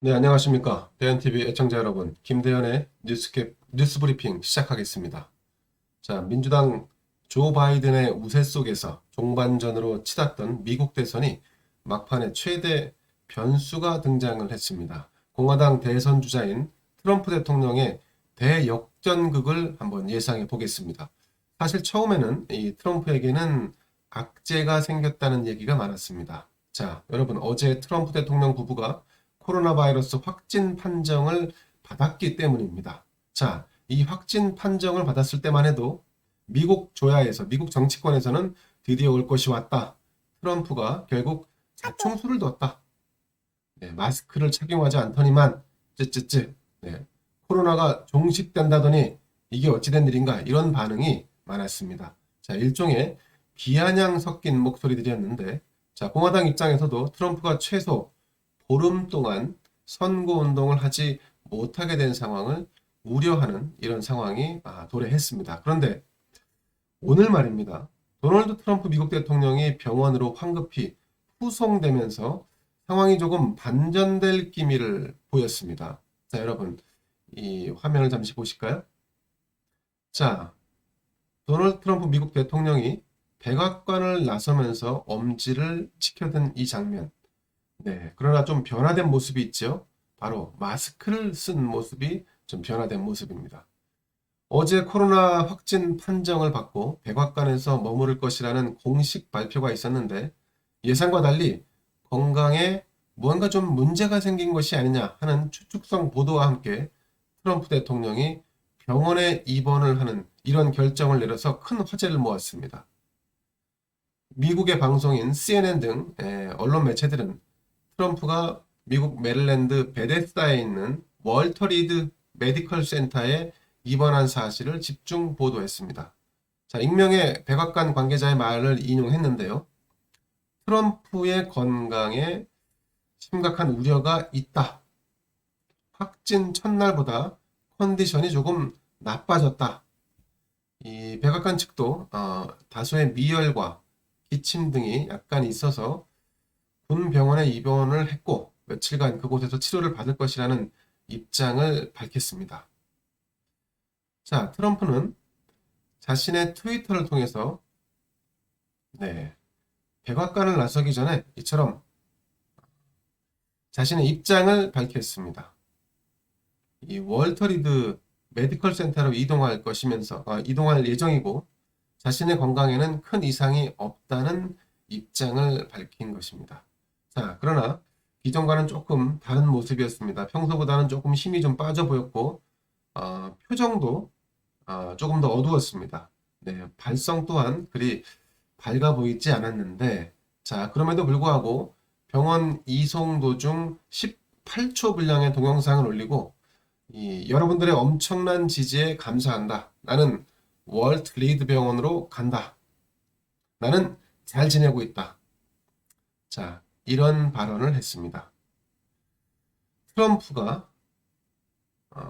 네, 안녕하십니까. 대현TV 애청자 여러분. 김대현의 뉴스 브리핑 시작하겠습니다. 자, 민주당 조 바이든의 우세 속에서 종반전으로 치닫던 미국 대선이 막판에 최대 변수가 등장을 했습니다. 공화당 대선 주자인 트럼프 대통령의 대역전극을 한번 예상해 보겠습니다. 사실 처음에는 이 트럼프에게는 악재가 생겼다는 얘기가 많았습니다. 자, 여러분, 어제 트럼프 대통령 부부가 코로나 바이러스 확진 판정을 받았기 때문입니다. 자, 이 확진 판정을 받았을 때만 해도 미국 조야에서, 미국 정치권에서는 드디어 올 것이 왔다. 트럼프가 결국 자충수를 뒀다. 네, 마스크를 착용하지 않더니만 쯔쯔쯔. 네, 코로나가 종식된다더니 이게 어찌된 일인가, 이런 반응이 많았습니다. 자, 일종의 비아냥 섞인 목소리들이었는데, 자, 공화당 입장에서도 트럼프가 최소 보름 동안 선거운동을 하지 못하게 된 상황을 우려하는 이런 상황이 도래했습니다. 그런데 오늘 말입니다. 도널드 트럼프 미국 대통령이 병원으로 황급히 후송되면서 상황이 조금 반전될 기미를 보였습니다. 자, 여러분, 이 화면을 잠시 보실까요? 자, 도널드 트럼프 미국 대통령이 백악관을 나서면서 엄지를 치켜든 이 장면. 네, 그러나 좀 변화된 모습이 있죠. 바로 마스크를 쓴 모습이 좀 변화된 모습입니다. 어제 코로나 확진 판정을 받고 백악관에서 머무를 것이라는 공식 발표가 있었는데, 예상과 달리 건강에 무언가 좀 문제가 생긴 것이 아니냐 하는 추측성 보도와 함께 트럼프 대통령이 병원에 입원을 하는 이런 결정을 내려서 큰 화제를 모았습니다. 미국의 방송인 CNN 등 언론 매체들은 트럼프가 미국 메릴랜드 베데스다에 있는 월터 리드 메디컬 센터에 입원한 사실을 집중 보도했습니다. 자, 익명의 백악관 관계자의 말을 인용했는데요. 트럼프의 건강에 심각한 우려가 있다. 확진 첫날보다 컨디션이 조금 나빠졌다. 이 백악관 측도 다소의 미열과 기침 등이 약간 있어서 군 병원에 입원을 했고 며칠간 그곳에서 치료를 받을 것이라는 입장을 밝혔습니다. 자, 트럼프는 자신의 트위터를 통해서 백악관을 나서기 전에 이처럼 자신의 입장을 밝혔습니다. 이 월터 리드 메디컬 센터로 이동할 예정이고 자신의 건강에는 큰 이상이 없다는 입장을 밝힌 것입니다. 자, 그러나 이전과는 조금 다른 모습이었습니다. 평소보다는 조금 힘이 좀 빠져 보였고 표정도 조금 더 어두웠습니다. 네, 발성 또한 그리 밝아 보이지 않았는데, 자, 그럼에도 불구하고 병원 이송 도중 18초 분량의 동영상을 올리고 여러분들의 엄청난 지지에 감사한다. 나는 월트 리드 병원으로 간다. 나는 잘 지내고 있다. 자, 이런 발언을 했습니다. 트럼프가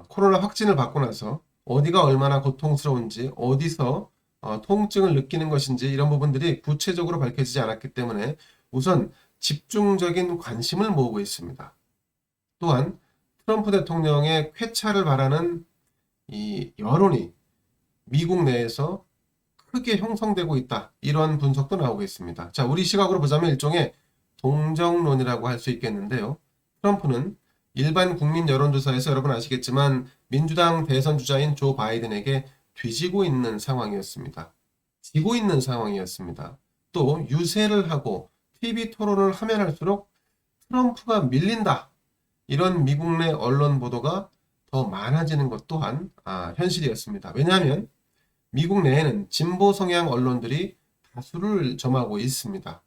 코로나 확진을 받고 나서 어디가 얼마나 고통스러운지, 어디서 통증을 느끼는 것인지 이런 부분들이 구체적으로 밝혀지지 않았기 때문에 우선 집중적인 관심을 모으고 있습니다. 또한 트럼프 대통령의 쾌차를 바라는 이 여론이 미국 내에서 크게 형성되고 있다. 이런 분석도 나오고 있습니다. 자, 우리 시각으로 보자면 일종의 동정론이라고 할 수 있겠는데요. 트럼프는 일반 국민 여론조사에서 여러분 아시겠지만 민주당 대선 주자인 조 바이든에게 뒤지고 있는 상황이었습니다. 지고 있는 상황이었습니다. 또 유세를 하고 TV 토론을 하면 할수록 트럼프가 밀린다. 이런 미국 내 언론 보도가 더 많아지는 것 또한 현실이었습니다. 왜냐하면 미국 내에는 진보 성향 언론들이 다수를 점하고 있습니다.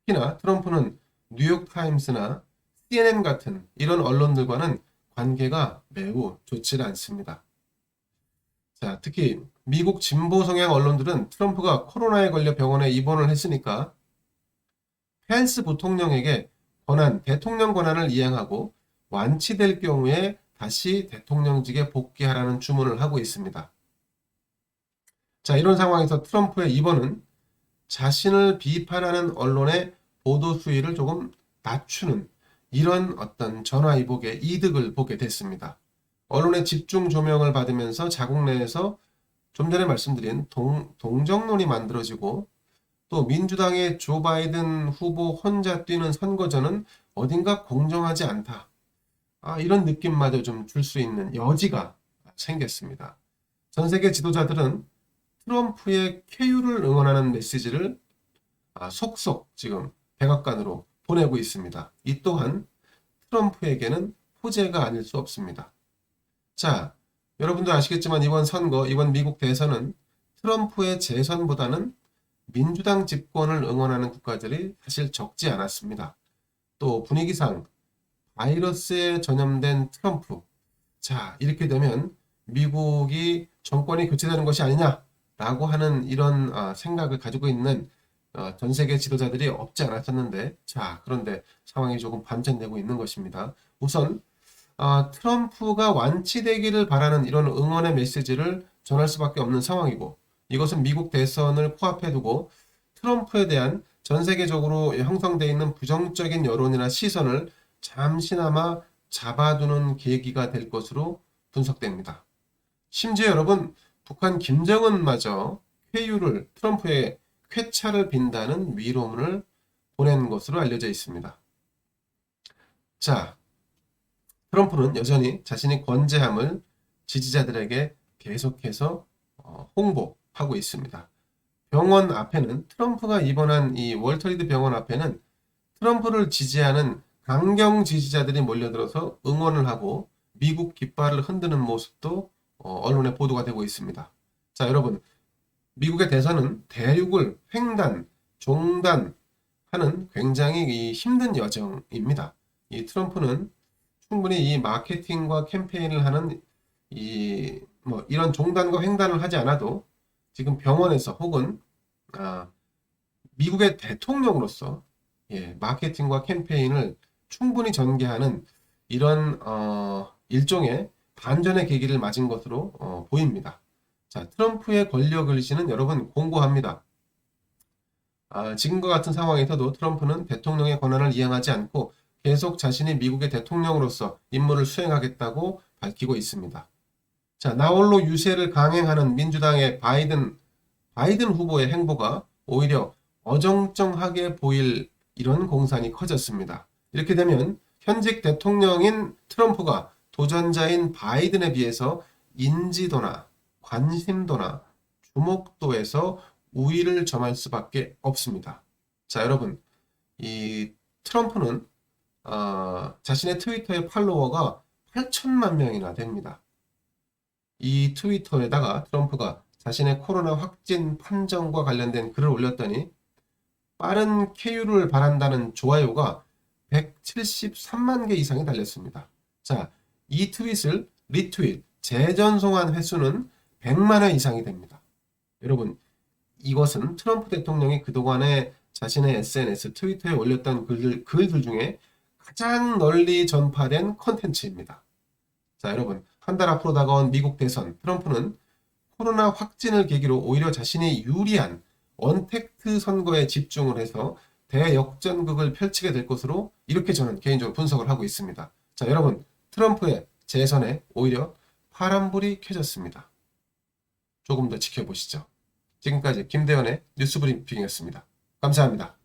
특히나 트럼프는 뉴욕타임스나 CNN 같은 이런 언론들과는 관계가 매우 좋지 않습니다. 자, 특히 미국 진보 성향 언론들은 트럼프가 코로나에 걸려 병원에 입원을 했으니까 펜스 부통령에게 대통령 권한을 이양하고 완치될 경우에 다시 대통령직에 복귀하라는 주문을 하고 있습니다. 자, 이런 상황에서 트럼프의 입원은 자신을 비판하는 언론의 보도 수위를 조금 낮추는 이런 어떤 전화위복의 이득을 보게 됐습니다. 언론의 집중 조명을 받으면서 자국 내에서 좀 전에 말씀드린 동정론이 만들어지고 또 민주당의 조 바이든 후보 혼자 뛰는 선거전은 어딘가 공정하지 않다. 이런 느낌마저 좀 줄 수 있는 여지가 생겼습니다. 전 세계 지도자들은 트럼프의 쾌유를 응원하는 메시지를 속속 지금 백악관으로 보내고 있습니다. 이 또한 트럼프에게는 호재가 아닐 수 없습니다. 자, 여러분도 아시겠지만 이번 선거, 이번 미국 대선은 트럼프의 재선보다는 민주당 집권을 응원하는 국가들이 사실 적지 않았습니다. 또 분위기상 바이러스에 전염된 트럼프. 자, 이렇게 되면 미국이 정권이 교체되는 것이 아니냐라고 하는 이런 생각을 가지고 있는 전 세계 지도자들이 없지 않았었는데, 자, 그런데 상황이 조금 반전되고 있는 것입니다. 우선 트럼프가 완치되기를 바라는 이런 응원의 메시지를 전할 수밖에 없는 상황이고, 이것은 미국 대선을 코앞에 두고 트럼프에 대한 전 세계적으로 형성되어 있는 부정적인 여론이나 시선을 잠시나마 잡아두는 계기가 될 것으로 분석됩니다. 심지어 여러분, 북한 김정은마저 쾌유를, 트럼프의 쾌차를 빈다는 위로문을 보낸 것으로 알려져 있습니다. 자, 트럼프는 여전히 자신의 권재함을 지지자들에게 계속해서 홍보하고 있습니다. 병원 앞에는, 트럼프가 입원한 이 월터리드 병원 앞에는 트럼프를 지지하는 강경 지지자들이 몰려들어서 응원을 하고 미국 깃발을 흔드는 모습도 언론에 보도가 되고 있습니다. 자, 여러분, 미국의 대선은 대륙을 횡단, 종단하는 굉장히 힘든 여정입니다. 이 트럼프는 충분히 이 마케팅과 캠페인을 하는 이런 종단과 횡단을 하지 않아도 지금 병원에서 혹은 미국의 대통령으로서 마케팅과 캠페인을 충분히 전개하는 이런 일종의 반전의 계기를 맞은 것으로 보입니다. 자, 트럼프의 권력 의지는 여러분 공고합니다. 지금과 같은 상황에서도 트럼프는 대통령의 권한을 이행하지 않고 계속 자신이 미국의 대통령으로서 임무를 수행하겠다고 밝히고 있습니다. 자, 나홀로 유세를 강행하는 민주당의 바이든 후보의 행보가 오히려 어정쩡하게 보일 이런 공산이 커졌습니다. 이렇게 되면 현직 대통령인 트럼프가 도전자인 바이든에 비해서 인지도나 관심도나 주목도에서 우위를 점할 수밖에 없습니다. 자, 여러분, 이 트럼프는 자신의 트위터의 팔로워가 8천만 명이나 됩니다. 이 트위터에다가 트럼프가 자신의 코로나 확진 판정과 관련된 글을 올렸더니 빠른 쾌유를 바란다는 좋아요가 173만 개 이상이 달렸습니다. 자, 이 트윗을 리트윗, 재전송한 횟수는 100만 회 이상이 됩니다. 여러분, 이것은 트럼프 대통령이 그동안에 자신의 SNS, 트위터에 올렸던 글들 중에 가장 널리 전파된 컨텐츠입니다. 자, 여러분, 한 달 앞으로 다가온 미국 대선, 트럼프는 코로나 확진을 계기로 오히려 자신이 유리한 언택트 선거에 집중을 해서 대역전극을 펼치게 될 것으로 이렇게 저는 개인적으로 분석을 하고 있습니다. 자, 여러분, 트럼프의 재선에 오히려 파란불이 켜졌습니다. 조금 더 지켜보시죠. 지금까지 김대현의 뉴스브리핑이었습니다. 감사합니다.